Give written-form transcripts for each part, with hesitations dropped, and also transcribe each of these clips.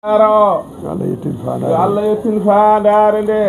Aro yo Allah yettin faanare yo Allah yettin faandare nde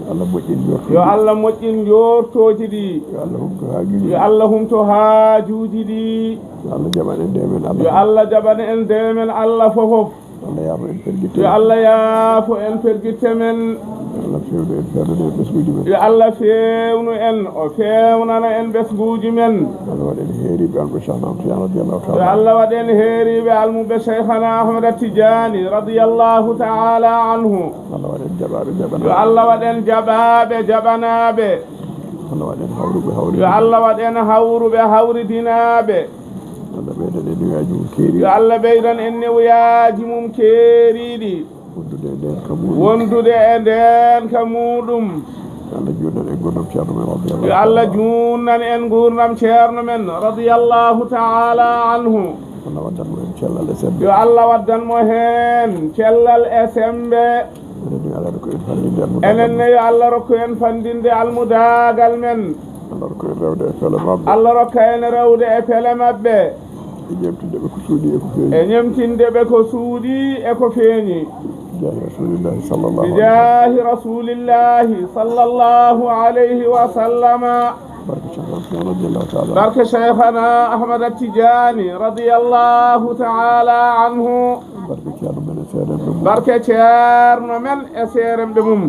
yo Allah moƴƴin jorto yo Allah moƴƴin jortoji ɗi yo Allah humto haajuji yo Allah humto haajuji ɗi yo Allah jaɓan en ndemen yo Allah Allah jaɓana en ndemen Allah fofof Allah yaafo en pergitte yo Allah yaafo en pergitte men yo Allah fewnu en fewnana en ɓesguji men yo Allah fewnu en o fewnana en ɓesguji men yo Allah waɗen heeriɓe alɓe Cheikhna Tidiane radiallahu yo taala Allah waɗen heeriɓe almuɓe Cheikhana Ahmada Tidiane radiyallahu ta'ala anhu Allah waɗen jaɓaɓe yo jaɓanaɓe Allah waɗen jaɓaɓe jaɓanaɓe Allah waɗen hawruɓe hawri yo Allah waɗen hawruɓe hawridinaɓe Allah ɓeydan en niwaji mum keeri yo Allah ɓeydan en newyaji mum keeriɗi wondude e nden ka muɗum wondude e nden ka muɗum yo Allah junnan en gurdam ceerno men radiallahu yo Allah junnan en gurdam ceerno men radiyallahu ta'ala anhu Allah waddanmo en cellal e sembe yo Allah waddanmo hen cellal e sembe enen ni Allah ko en fallinde enen ne yo Allah rokku en fandinde almudagal men Allah ko en rewde e fele mabɓe Allah rokka en rewde e pele mabɓe e ñemtindeɓe ko suuɗi e ko feewi e ñemtindeɓe ko suuɗi e ko feeñi jahi rasulillahi sallallahu bijahi rasulillahi sallallahu alayhi wa sallama barke Cheikhna Tidiane radiallahu taala barke Cheikhana Ahmada Tidiane radiyallahu ta'ala anhu barke ceerno men e seeɗen ɗum barke ceerno men e seeremɓe mum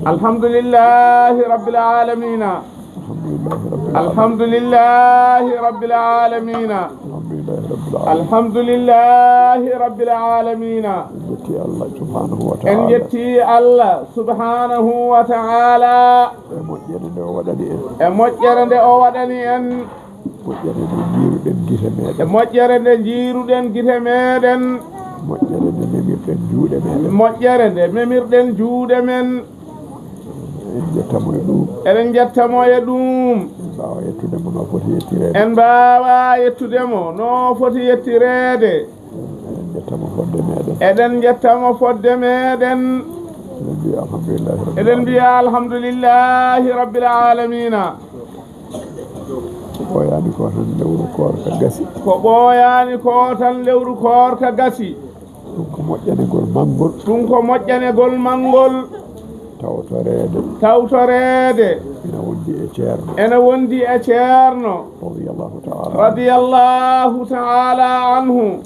alhamdulillahi rabbil alamin alhamdulillahi rabbil alamin alhamdulillahi rabbil alamin jetti Allah subhanahu wa en ta'ala jetti Allah subhanahu wa ta'ala e moƴƴere nde o waɗani en e moƴƴere nde o waɗani en moƴƴere nde jiiruɗen gite e meɗen moƴƴere nde jiiruɗen gite meɗen moƴƴere nde memirɗen juuɗe meɗen moƴƴere nde memirɗen juuɗe men en jettamo e ɗum eɗen jettamo e ɗum en mbawa yettudemo no foti yettirede en mbawa yettudemo no foti yettirede en jettamo fodde meɗen eɗen jettamo fodde meɗen eɗen mbiya alhamdulillahi eɗen mbiya alhamdulillahi rabbil rabbil alamina ɓoyani ko tan lewru korka gasi ko ɓooyani ko tan lewru korka gasi ɗum ko moƴƴanegol manngol ɗum ko moƴƴanegol mangol tawtorede ina wondi e ceerno ene wondi e ceerno radiyallahu ta'ala anhu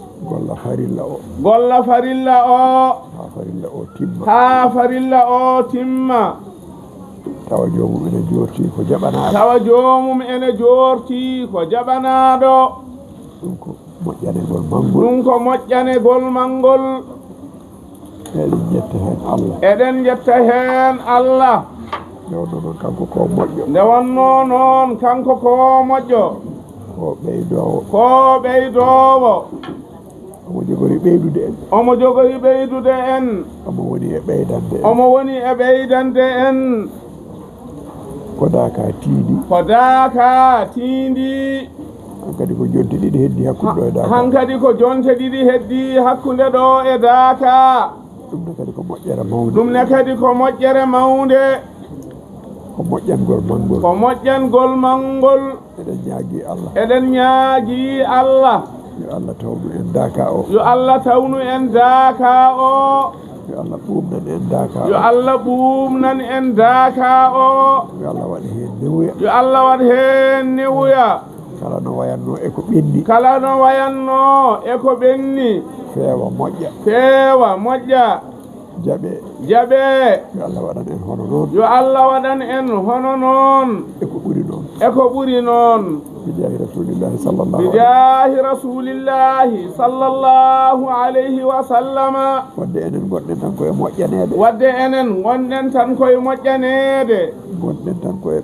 golla farilla o ha farilla o timma tawa jomum ene jorti ko jaɓanaɗo ɗum ko moƴƴanegol manngol eɗen jetta hen Allah nde wonno noon kanko ko moƴƴo ko ɓeydowo omo jogori ɓeydude en omo woni e ɓeydande en ko daaka tiindi hankadi ko jonte ɗiɗi heddi hakkude ɗo e daaka hankadi ko jonte ɗiɗi heddi hakkude ɗo e daaka ɗum ne kadi ko moƴƴere mawde ɗum ne kadi ko moƴƴere mawde ko moƴƴangol mangol eɗen ñaagi Allah yo Allah tawnu en daaka o yo Allah tawnu en daaka o yo Allah ɓuumnan en daaka yo Allah ɓuumnan en daaka o yo Allah waɗ heen newuya yo Allah waɗ heen newuya kala no wayanno e ko ɓenni feewa moƴƴa jaɓe yo Allah waɗan en hono noon e ko ɓuri noon bijahi rasulillahi sallallahu alayhi wa sallama wadde enen gonɗen tan koye moƴƴanede gonɗen tan koye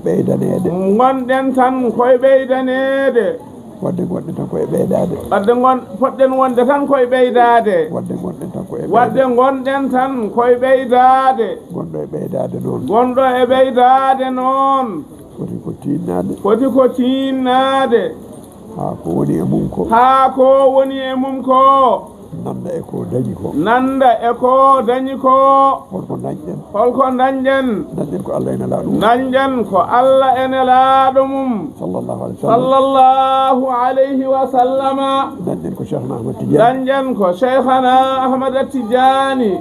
ɓeydanede wadde gonɗen tan koye ɓeydade poɗɗen wonde tan koye ɓeydade wadde gonɗen tan gonɗo e ɓeydade noon foti ko tinnade ha ko woni e mum ko nanda e ko dañi ko holko dañɗen ko Allah ene laaɗo mum sallallahu alayhi wa sallama dañɗen ko Cheikhna Ahmad Tidiane dañƴen ko cheikhana ahmada tidiani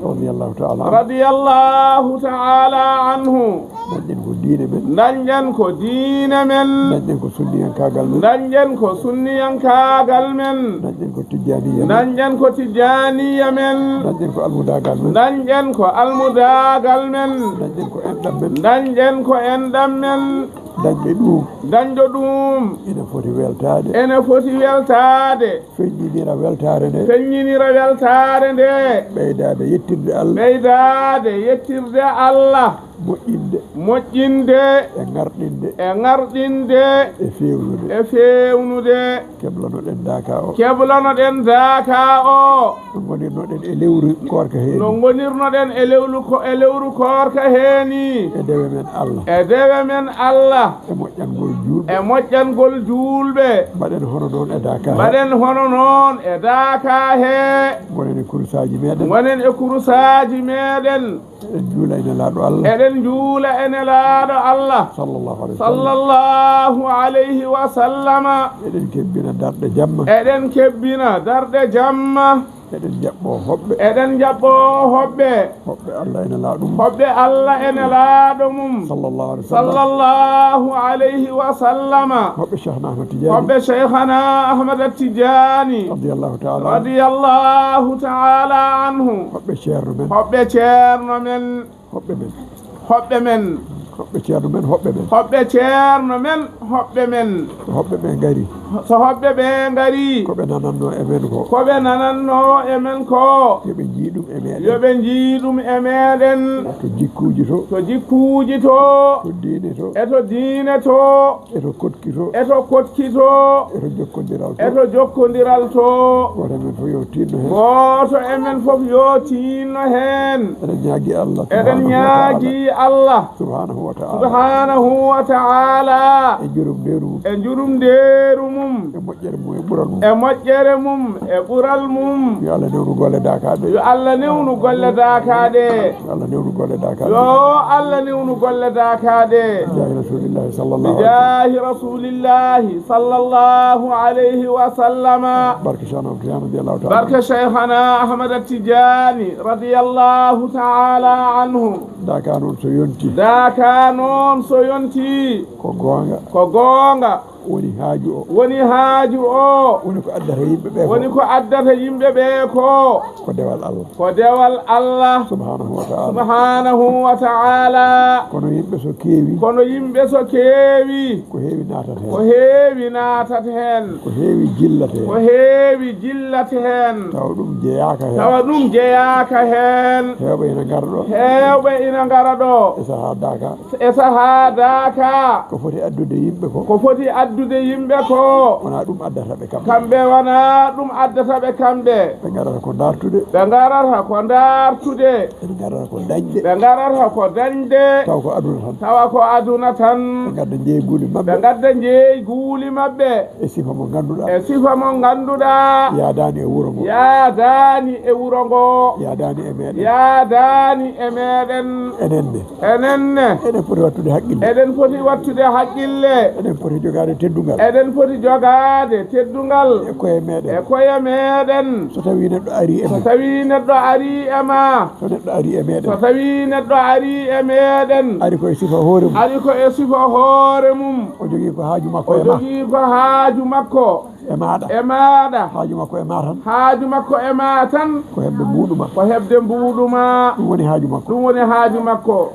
radiyallahu ta'ala anhu dañƴen ko diine men dañƴen ko diine men dañƴen ko sunniyankagal men dañƴen ko sunniyankagal men dañƴen ko tijjaniya men dañƴen ko tijjaniya men dañƴen ko almudagal men dañƴen ko almudagal men dañƴen ko enɗam men dañƴen ko enɗam men dañɓe ɗum dañɗo ɗum ene foti weltade ene foti weltade feññinira weltare nde feññinira weltare nde ɓeydade yettirde Allah ɓeydade yettirde Allah moƴƴinde e ŋarɗinde e fewnude keblanoɗen daka o keblanoɗen daka o no gonirnoɗen e lewru korka heeni no gonirnoɗen e lewru korka heeni e dewe men Allah e moƴƴangol julɓe mbaɗen hono noon e daka he gonen e kurusaji meɗen eɗen juula ene laaɗo Allah eɗen juula ene laaɗo Allah sallallahu alayhi wa sallama eɗen kebbina darɗe jamma eɗen jaɓɓo hoɓɓe Allah ene laaɗo mum sallallahu alayhi wa sallama hoɓɓe cheikhana ahmada tidiani radiyallahu ta'ala anhu hoɓɓe ceerno men hoɓɓe ɓe ngari so hoɓɓe ɓe ngari koɓe nananno e men ko yoɓe jiiɗum e meɗen to jikkuji to to diine to eto kotki to eto jokkodiral to goto emen fof yo tinno hen eɗen ñaagui Allah subhanahu wa ta'ala e jurum nderu mum e moƴƴere mum e ɓural mum yo Allah newnu golle dakaɗe yo Allah newnu golle dakaɗe bijahi rasulillahi sallallahu alayhi wa sallama barka cheikhana ahmada tidiani radiyallahu ta'ala anhu daka noon so yonti ko gonga woni haaju o woni ko addata yimɓeɓe ko dewal Allah subhanahu wa ta'ala kono yimɓe so keewi ko heewi natat hen ko heewi jillate hen tawa ɗum jeyaka hen hewɓe ina ngara ɗo e saha daka ko foti addude yimɓe ko wona ɗum addata ɓe kamɓe wona ɗum addata ɓe kamɓe ɓe garata ko dartude ɓe garata ko dañde tawa ko aduna tan ɓe gadda jeeyguli maɓɓe e sifa mo ganduɗa yadani e wuro ngo yadani e meɗen enenne eɗen foti wattude haqqille eɗen foti jogade teddungal e koye meɗen so tawi neɗɗo ari e meɗen ari ko e sifa hoore mum o jogii ko haaju makko e maɗa haaju makko e ma tan ko hebde mbuɗuma ɗum woni haaju makko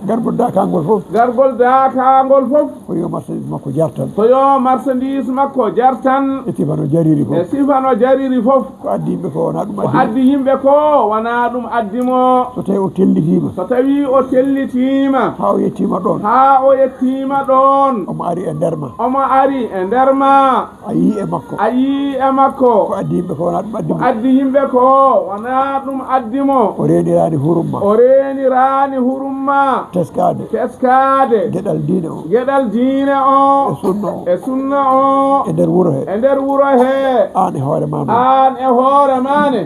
gargol dakangol fof ko yo marchandise makko jartan e sifano jariri fof ko addi yimɓe ko wona ɗum addimo so tawi o tellitima ha o yettima ɗon omo ari e nderma a yii e makko ko addi yimɓe ko wona ɗum addimo o renirani hurumma teskade geɗal diine o e sunna o e nder wuro he an e hoore mane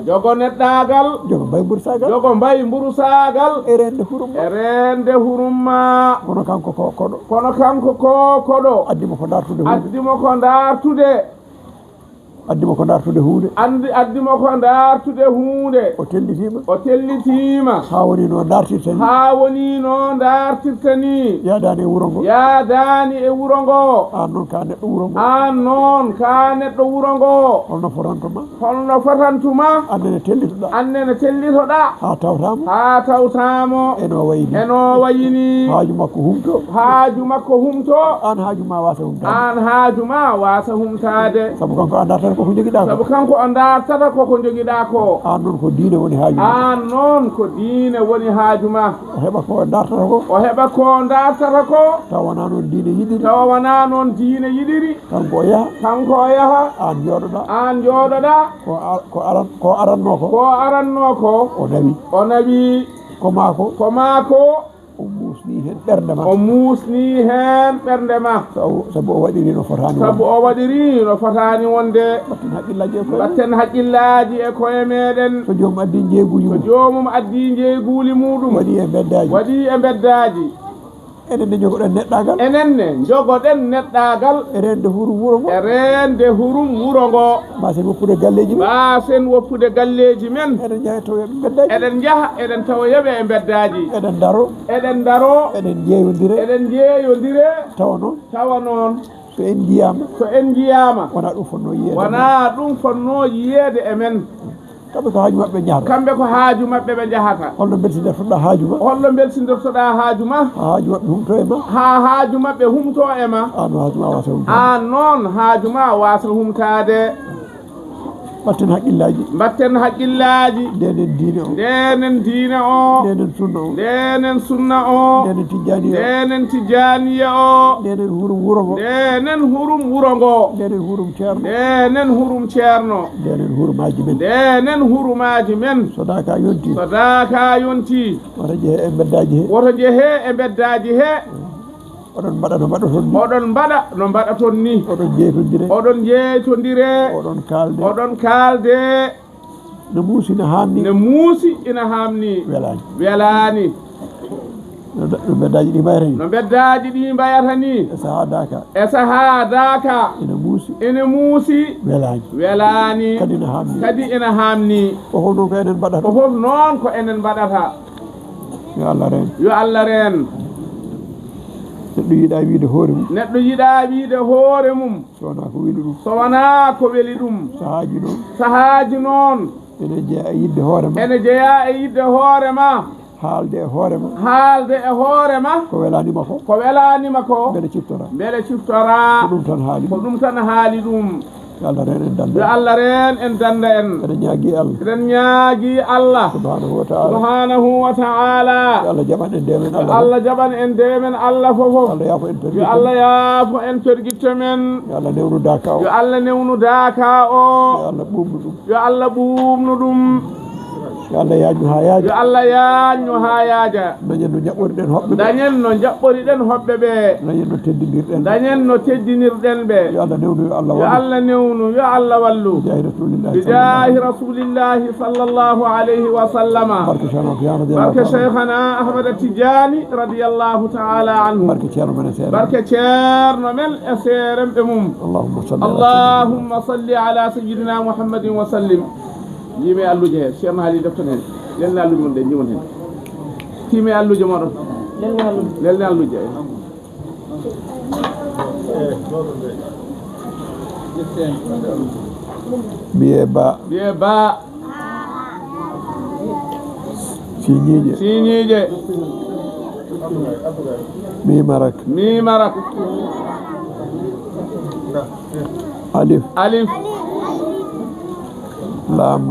jogo neɗɗagal jogo mbay mburusagal e rende hurumma kono kanko ko koɗo addimo ko dartude addimo ko dartude huunde addimo ko dartude huunde o tellitima ha woni no dartirtani yaadani e wuro ngo an noon ka neɗɗo wuro ngo holno fotantuma annene tellitoɗa ha tawtamo eno wayini haaju makko humto an haaju ma wasa humtade sabu kanko andartata koko joguiɗa ko an noon ko diine woni haaju ma o heɓa ko dartata ko tawa wona noon diine yiɗiri kanko o yaha an jooɗoɗa ko aranno ko o nawi ko maako o muusni hen ɓernde ma sabu o waɗiri no fotani wonde batten haqqillaji e koye meɗen so jomum addi jeyguli muɗum waɗi e beddaji enen ne jogoɗen neɗɗagal erende hurum wuro ngo basen woppude galleji men eɗen jaaha eɗen tawa yoɓe e beddaji eɗen daro eɗen jeeyodire tawa noon so en jiyama wona ɗum fonno yiyede e men kamɓe ko haaju maɓɓe ɓe jahata holno belsindirtoɗa haaju ma ha haaju maɓɓe humto e ma an noon haaju ma wasa humtade mbatten haqqillaji ndenen diine o ndenen sunna o ndenen tijaniya o ndenen hurum wuro ngo ndenen hurum ceerno ndenen hurumaji men sodaka yonti woto jeehe e beddaji he oɗon mbaɗa no mbaɗaton ni oɗon jeeytodire oɗon kaalde ne muusi ina hamni welani no beddaji ɗi mbayata ni e sahadaka ene muusi welani kadi ina hamni fof noon ko enen mbaɗata yo Allah reen neɗɗo yiɗa wiide hoore mum so wona ko weli ɗum sahaaji noon ene jeeya e yidde hoore ma haalde e hoore ma ko welanima ko beele ciftora ko ɗum tan haali ɗum yo Allah reen en danda en eɗen ñaagui Allah subhanahu wa ta'ala yo Allah jaɓan en ndemen Allah fofof yo Allah yaafo en perguitto men yo Allah newnu daka o yo Allah ɓumnu ɗum yo Allah yañu ha yaaja dañen no jaɓɓoriɗen hoɓɓe ɓe dañen no teddinirɗen ɓe yo Allah newnu yo Allah wallu bijahi rasulillahi sallallahu alayhi wa sallama barke cheikhana ahmada tidiani radiyallahu ta'ala anhu barke ceerno men e seeremɓe mum allahumma salli ala sayyidina muhammadin wa sallim yimi alluje he ceerno haali defton hen lelne alluje mon ɗe jiwon hen tiimi alluje moɗon lelne alluje biye ba siñiije mimarak alif lam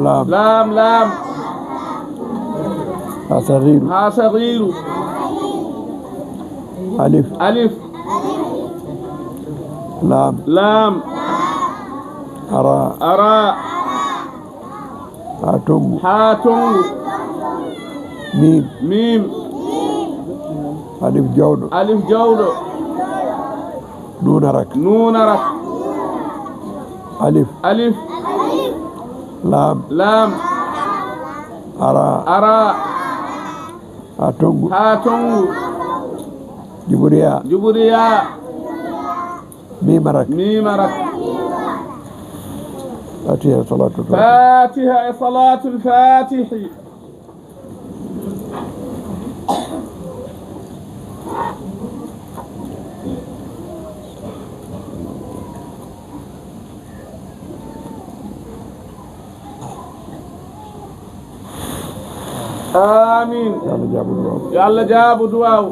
hasariru alif lam ara hatongu mim alif jawɗo nunarak alif lam ara hatongu juburiya mimarak فاتحة صلاة الفاتح. آمين يا الله جابوا دعاء